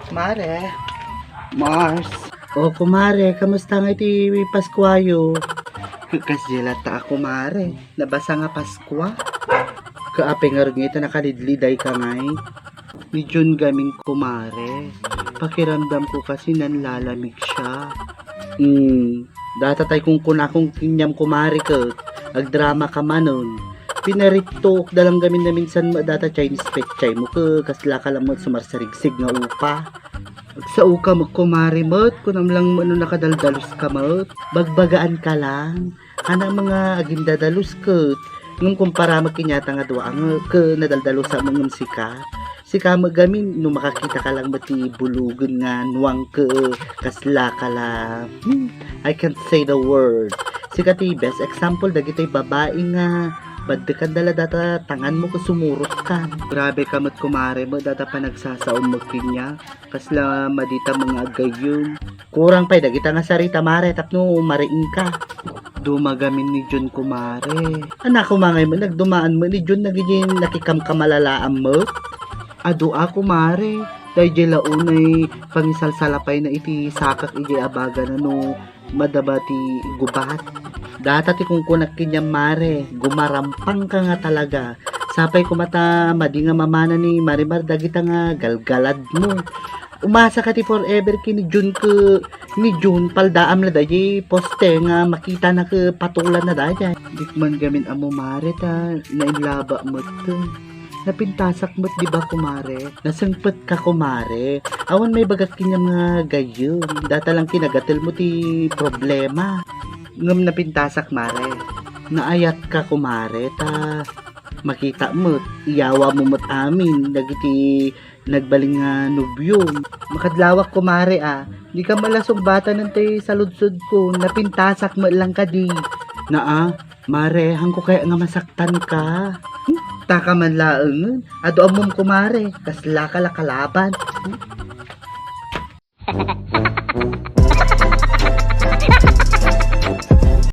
Mare. Mars. O kumare, kamusta nga iti Paskwayo? Kasjela ta ako mare, nabasa nga Paskwa. Kaape nga rin ito nakalidliday ka ngay. Medyon gaming kumare. Pakiramdam ko kasi nanlalamig siya. Datatay kung kunakong kinyam kumare ka. Agdrama ka manon. Pinaritok dalang gamin na minsan data Chinese pechay mo ka. Kasla ka lang mo sumarsarigsig nga upa. Sa uka mo kumare mo. Kunam lang mo nakadaldalos ka mo. Bagbagaan ka lang. Kana mga agindadalos ka. Nung kumpara magkinyata nga doa ang ka nadaldalo sa mga sika. Sika magamin nung makakita ka lang mati bulugan nga nuwang ka kasla ka lang. I can't say the word. Sika ti best example dagitoy babae nga badde ka dala data tangan mo ko sumurot ka. Grabe ka mat kumare mo data pa nagsasaon mo kinya. Kasla madita mga agayon. Kurang pay dagita nga sarita mare tapno mariing ka. Dumagamin ni John kumare. Anak ko mangay mo, nagdumaan mo ni John nagiging nakikamkamalalaan mo. Ado ako mare. Dahil dyan launay pangisalsalapay na iti sakak iti abaga na no madabati gubat. Data ti kung kunak kinyam mare, gumarampang ka nga talaga. Sapay kumata madi nga mamana ni Marimar dagita nga galgalad mo. Umasa ka ti forever kini Jun ke ni Jun paldaam na dayi poste nga makita na ke patulan na dayi. Dikman gamin amo mare ta nainlaba mo to. Napintasak mo't di ba kumare? Nasangpet ka kumare. Awan may bagat kinyam nga gayon. Data lang kinagatil mo ti problema. Ngam napintasak mare. Naayat ka kumare ta. Makita mo't iyawa mo mo't amin. Dagiti nagbaling nga nubyo. Makadlawak kumare Di ka malasong bata ng tay sa ludsod ko. Napintasak mo lang ka di. Mare, hangko kaya nga masaktan ka. Taka man laeng, ado amom kumare, kasla ka lakalaban.